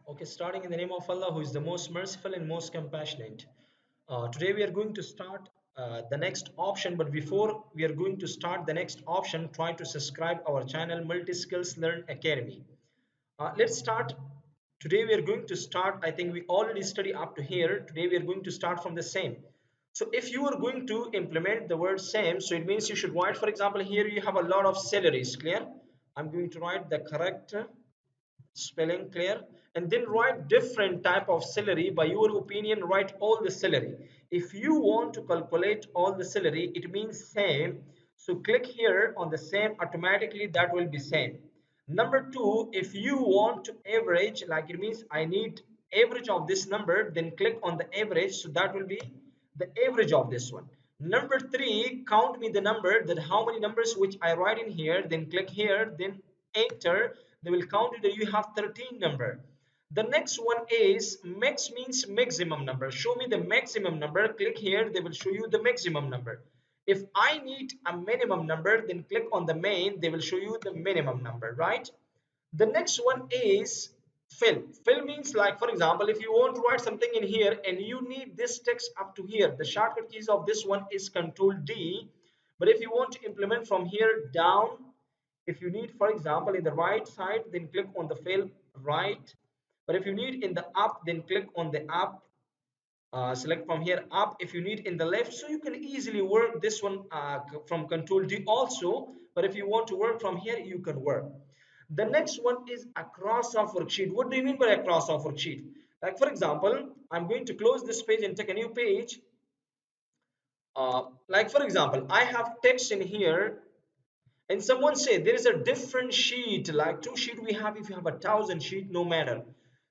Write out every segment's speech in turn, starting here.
Okay, starting in the name of Allah, who is the most merciful and most compassionate. Today we are going to start the next option, but before we are going to start the next option, try to subscribe our channel Multi Skills Learn Academy. Let's start. Today we are going to start. I think we already study up to here. Today we are going to start from the same. So if you are going to implement the word same, so it means you should write, for example, here you have a lot of salaries. Clear? I'm going to write the correct spelling. Clear? And then write different type of salary. By your opinion, write all the salary. If you want to calculate all the salary, it means same. So click here on the same, automatically that will be same. Number two, if you want to average, like it means I need average of this number, then click on the average, so that will be the average of this one. Number three, count me the number, that how many numbers which I write in here, then click here, then enter. They will count it that you have 13 number. The next one is max, means maximum number. Show me the maximum number. Click here, they will show you the maximum number. If I need a minimum number, then click on the main, they will show you the minimum number, right? The next one is fill. Fill means, like for example, if you want to write something in here and you need this text up to here, the shortcut keys of this one is Control D. But if you want to implement from here down, if you need, for example, in the right side, then click on the fill right. But if you need in the up, then click on the up. Select from here up. If you need in the left, so you can easily work this one from Control D also. But if you want to work from here, you can work. The next one is across of worksheet. What do you mean by across of worksheet? Like for example, I'm going to close this page and take a new page. Like for example, I have text in here, and someone say there is a different sheet, like two sheet we have. If you have 1,000 sheet, no matter.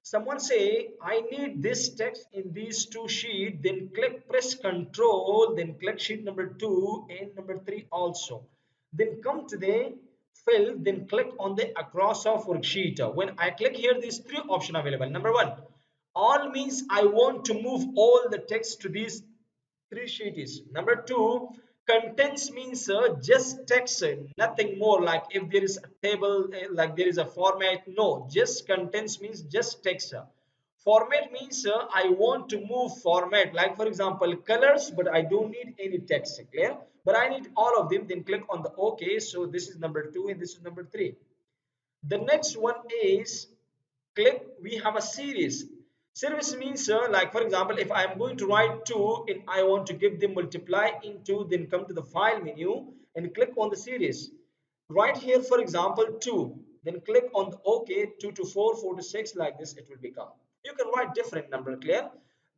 Someone say I need this text in these two sheet, then press Control, then click sheet number 2 and number 3 also. Then come to the fill, then click on the across of worksheet. When I click here, these three option available. Number one, all means I want to move all the text to these three sheets. Number two, contents means just text, nothing more. Like if there is a table, like there is a format, no, just contents means just text. Format means I want to move format, like for example colors, but I don't need any text. Clear? But I need all of them, then click on the OK. So this is number 2 and this is number 3. The next one is click, we have a series. Series means like for example, if I am going to write 2 and I want to give them multiply into, then come to the file menu and click on the series. Right here, for example, 2, then click on the OK. 2 to 4, 4 to 6, like this it will become. You can write different number. Clear?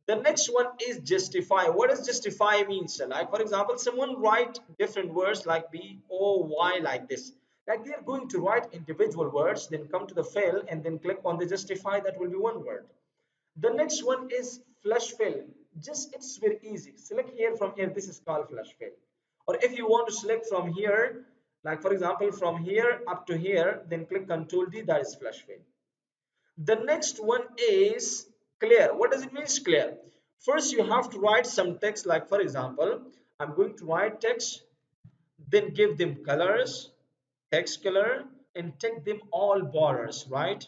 The next one is justify. What does justify means? Like for example, someone write different words like B O Y, like this. Like they are going to write individual words, then come to the fill and then click on the justify. That will be one word. The next one is flush fill. Just it's very easy. Select here, from here. This is called flush fill. Or if you want to select from here, like for example from here up to here, then click Control D. That is flush fill. The next one is clear. What does it mean, clear? First, you have to write some text. Like for example, I'm going to write text, then give them colors, text color, and take them all borders, right?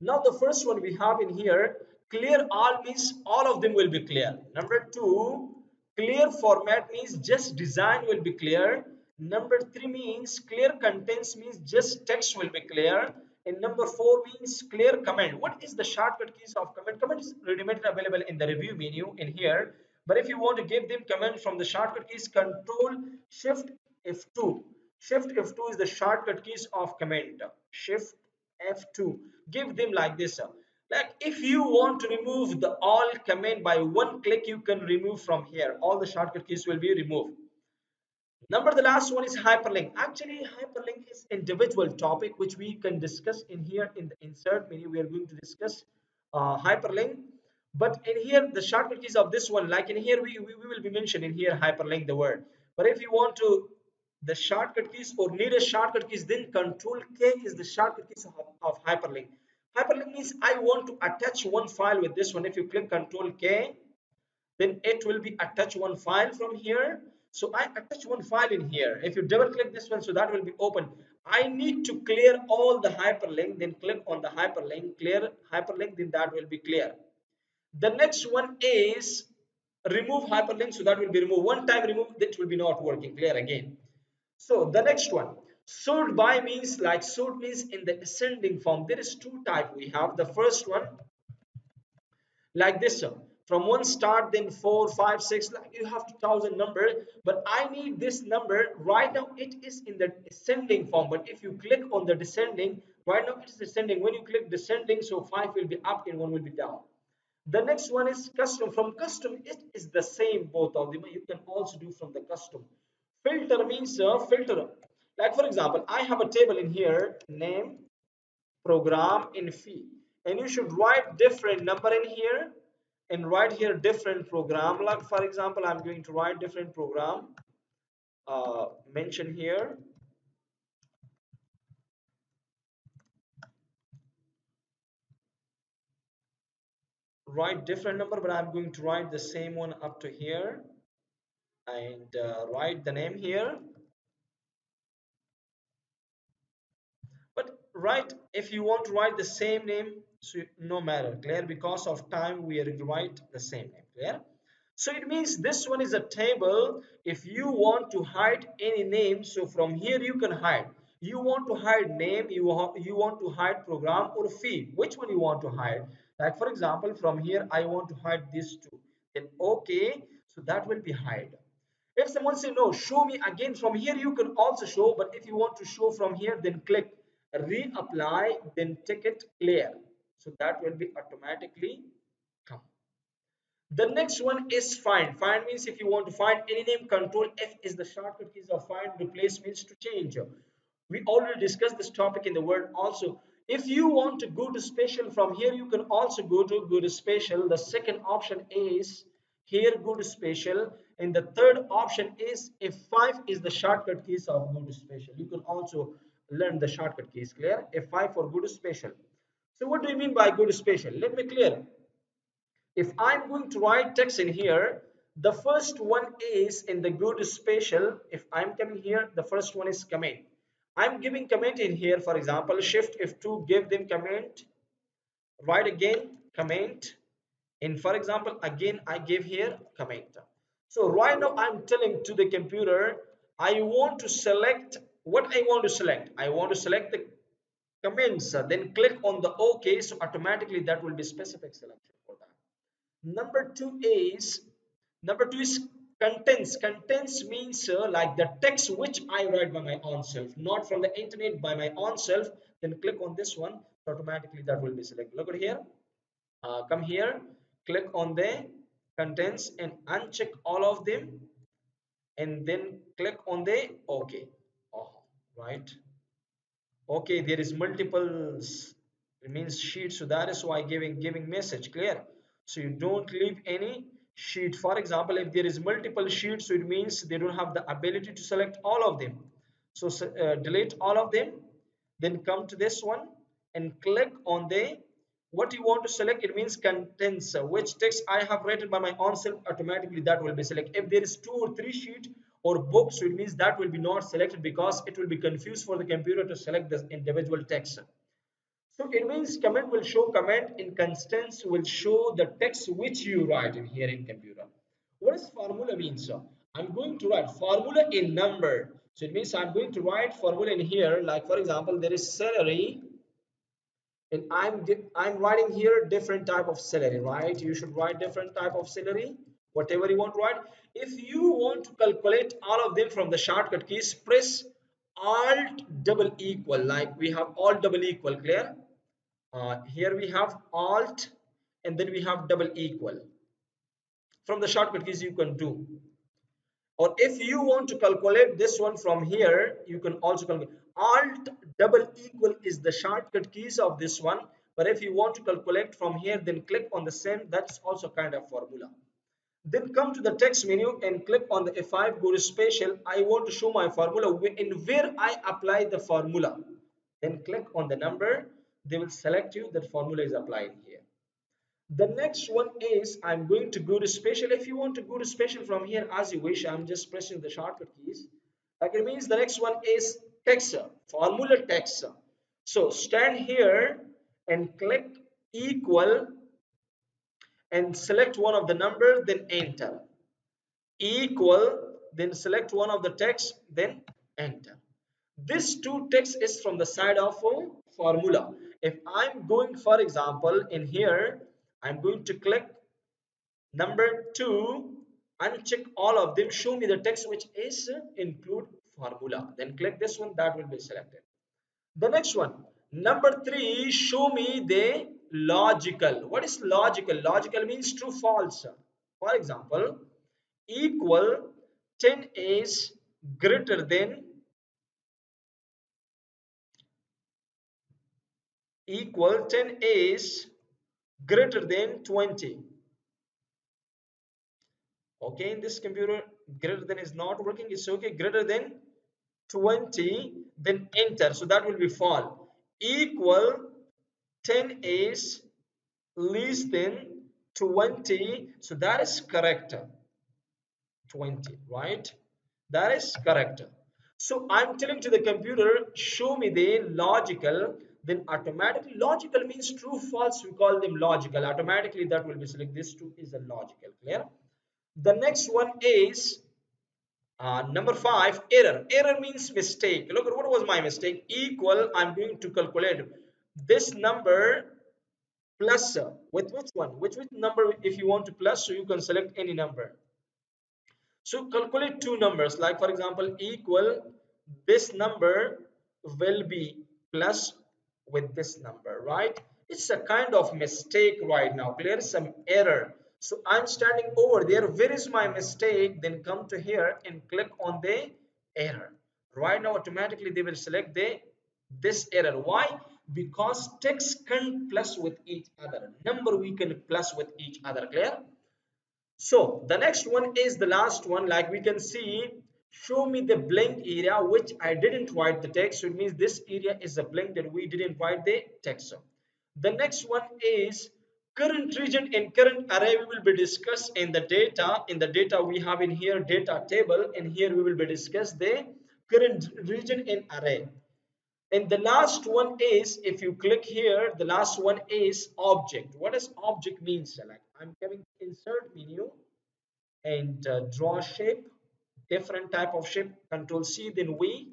Now the first one we have in here, clear all means all of them will be clear. Number two, clear format means just design will be clear. Number three means clear contents means just text will be clear. And number four means clear comment. What is the shortcut keys of comment? Comment is ready-made available in the review menu in here. But if you want to give them comment from the shortcut keys, Control Shift F2. Shift F2 is the shortcut keys of comment. Shift F2. Give them like this. Like if you want to remove the all comment by one click, you can remove from here. All the shortcut keys will be removed. Number the last one is hyperlink. Actually, hyperlink is individual topic which we can discuss in here in the insert menu. We are going to discuss hyperlink. But in here, the shortcut keys of this one, like in here, we will be mentioning here hyperlink the word. But if you want to the shortcut keys or need a shortcut keys, then Control K is the shortcut keys of hyperlink. Hyperlink means I want to attach one file with this one. If you click Control K, then it will be attach one file from here. So I attach one file in here. If you double click this one, so that will be open. I need to clear all the hyperlink, then click on the hyperlink, clear hyperlink, then that will be clear. The next one is remove hyperlink, so that will be removed. One time remove, that will be not working, clear again. So the next one, sort by means, like sort means in the ascending form. There is two type we have. The first one, like this one, from one start, then 4 5 6, like you have 2000 number, but I need this number right now. It is in the ascending form, but if you click on the descending, right now it is descending. When you click descending, so 5 will be up and 1 will be down. The next one is custom. From custom, it is the same, both of them. You can also do from the custom. Filter means filter. Like for example, I have a table in here, name, program, in fee, and you should write different number in here and write here different program. Like for example, I'm going to write different program. Mention here, write different number, but I'm going to write the same one up to here, and write the name here. But write, if you want to write the same name, so no matter, clear, because of time we are going to write the same name, clear. So it means this one is a table. If you want to hide any name, so from here you can hide. You want to hide name, you want to hide program or fee, which one you want to hide. Like for example, from here I want to hide these two, then okay, so that will be hide. If someone say no, show me again, from here you can also show, but if you want to show from here, then click reapply, then ticket clear, so that will be automatically come. The next one is find. Find means if you want to find any name, control F is the shortcut keys of find. Replace means to change. We already discussed this topic in the word also. If you want to go to special, from here you can also go to special. The second option is here, go to special, and the third option is F5 is the shortcut keys of go to special. You can also learn the shortcut keys, clear. F5 for go to special. So what do you mean by go to special? Let me clear. If I'm going to write text in here, the first one is in the go to special. If I'm coming here, the first one is comment. I'm giving comment in here. For example, shift F2, give them comment, write again comment, and for example again I give here comment. So right now I'm telling to the computer, I want to select what I want to select. I want to select the comments, then click on the OK, so automatically that will be specific selection for that. Number two is contents. Contents means like the text which I write by my own self, not from the internet, by my own self. Then click on this one, so automatically that will be selected. Look at here, come here, click on the contents and uncheck all of them, and then click on the OK. Oh, right. Okay, there is multiples, it means sheet, so that is why giving message, clear. So you don't leave any sheet. For example, if there is multiple sheets, so it means they don't have the ability to select all of them. So delete all of them, then come to this one and click on the what you want to select. It means contents, which text I have written by my own self, automatically that will be selected. If there is 2 or 3 sheet or books, so it means that will be not selected, because it will be confused for the computer to select the individual text. So it means comment will show comment, in constants will show the text which you write in here in computer. What does formula means? I'm going to write formula in number, so it means I'm going to write formula in here. Like for example, there is salary, and I'm writing here different type of salary, right? You should write different type of salary, whatever you want to write. If you want to calculate all of them from the shortcut keys, press alt double equal, like we have alt double equal, clear. Here we have alt, and then we have double equal. From the shortcut keys you can do, or if you want to calculate this one from here, you can also calculate. Alt double equal is the shortcut keys of this one, but if you want to calculate from here, then click on the same, that's also kind of formula. Then come to the text menu and click on the F5, go to special. I want to show my formula in where I apply the formula, then click on the number, they will select you that formula is applied here. The next one is I'm going to go to special. If you want to go to special from here as you wish, I'm just pressing the shortcut keys. Like it means the next one is text, formula text. So stand here and click equal and select one of the number, then enter. Equal, then select one of the text, then enter. This two text is from the side of a formula. If I'm going, for example, in here, I'm going to click number 2, uncheck all of them, show me the text which is include formula. Then click this one, that will be selected. The next one, number 3, show me the logical. What is logical? Logical means true, false. For example, equal 10 is greater than, equal 10 is greater than 20. Okay, in this computer, greater than is not working. It's okay. Greater than 20, then enter. So that will be false. Equal 10 is less than 20. So that is correct. 20, right? That is correct. So I'm telling to the computer, show me the logical, then automatically, logical means true, false, we call them logical. Automatically that will be select. This two is a logical, clear? The next one is number 5, error. Error means mistake. Look at what was my mistake. Equal, I'm going to calculate this number plus with which one? Which number if you want to plus, so you can select any number. So calculate two numbers, like for example, equal, this number will be plus with this number, right? It's a kind of mistake right now. Clear? Some error. So I'm standing over there. Where is my mistake? Then come to here and click on the error. Right now, automatically they will select the this error. Why? Because text can plus with each other. Number we can plus with each other. Clear? So the next one is the last one. Like we can see, show me the blank area which I didn't write the text. So it means this area is a blank that we didn't write the text. The next one is current region and current array. We will be discussed in the data. In the data we have in here data table, and here we will be discuss the current region and array. And the last one is, if you click here, the last one is object. What does object means? Like I'm coming insert menu and draw shape, different type of shape, control C, then we.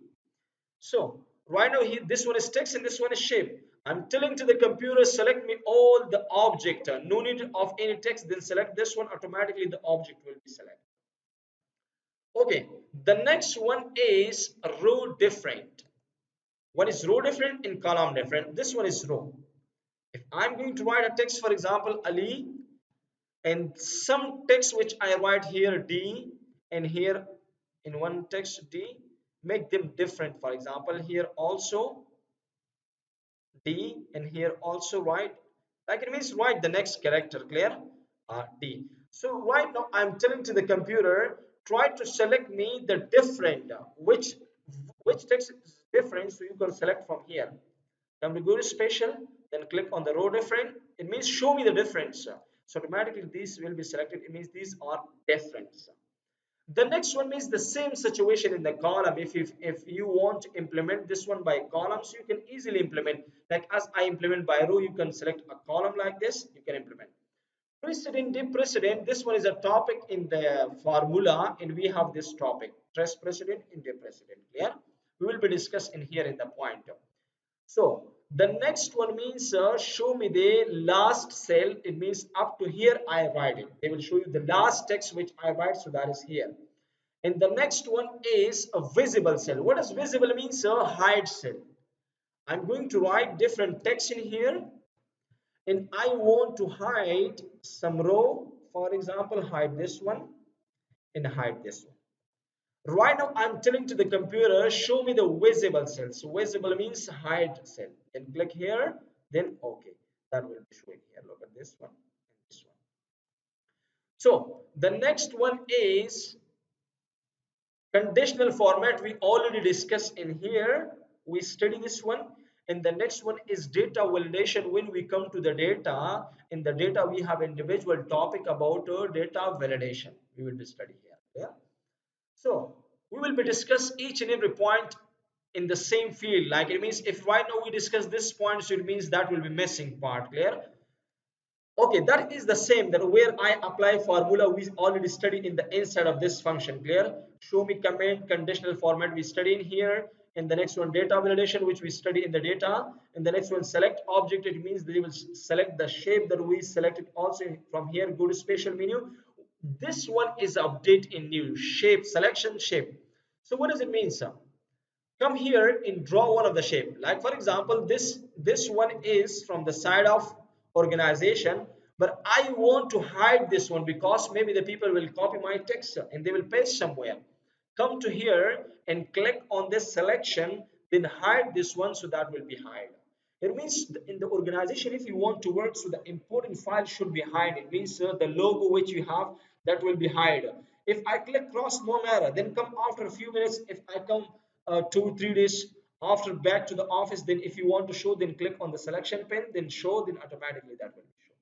So right now here, this one is text and this one is shape. I'm telling to the computer, select me all the object, no need of any text, then select this one, automatically the object will be selected. Okay, the next one is row different. What is row different and column different? This one is row. If I'm going to write a text, for example, Ali, and some text which I write here D, and here in one text D, make them different. For example, here also D, and here also write, like it means write the next character, clear? D. So right now I'm telling to the computer, try to select me the different, which text is different, so you can select from here. Come to go to special, then click on the row different. It means show me the difference. So automatically these will be selected. It means these are different. The next one means the same situation in the column. If you want to implement this one by columns, you can easily implement. Like as I implement by row, you can select a column like this. You can implement. Precedent, precedent. This one is a topic in the formula, and we have this topic. Trace precedent, precedent. Clear? We will be discussing here in the point. So the next one means show me the last cell. It means up to here I write it. They will show you the last text which I write. So that is here. And the next one is a visible cell. What does visible means? A hide cell. I'm going to write different text in here, and I want to hide some row. For example, hide this one and hide this one. Right now, I'm telling to the computer, show me the visible cells. So visible means hide cell. And click here, then OK. That will be showing here. Look at this one and this one. So the next one is conditional format. We already discussed in here. We study this one. And the next one is data validation. When we come to the data, in the data we have individual topic about data validation. We will be studying here. Yeah. So we will be discuss each and every point in the same field. Like it means if right now we discuss this point, so it means that will be missing part. Clear? Okay, that is the same that where I apply formula we already studied in the inside of this function. Clear? Show me comment conditional format we study in here. And the next one data validation, which we study in the data. And the next one select object, it means they will select the shape that we selected also from here. Go to spatial menu. This one is update in new shape selection shape. So what does it mean, sir? Come here and draw one of the shape. Like for example, this one is from the side of organization, but I want to hide this one because maybe the people will copy my text and they will paste somewhere. Come to here and click on this selection, then hide this one, so that will be hide. It means in the organization, if you want to work, so the important file should be hide. It means the logo which you have, that will be hide. If I click cross no matter, then come after a few minutes. If I come 2 3 days after back to the office, then if you want to show, then click on the selection pen, then show, then automatically that will be shown.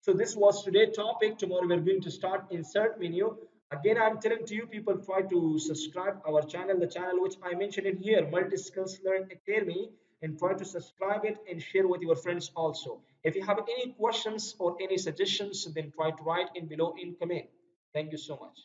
So this was today's topic. Tomorrow we're going to start insert menu. Again, I'm telling to you people, try to subscribe our channel, the channel which I mentioned in here, Multi Skills Learn Academy, and try to subscribe it and share with your friends also. If you have any questions or any suggestions, then try to write in below in comment. Thank you so much.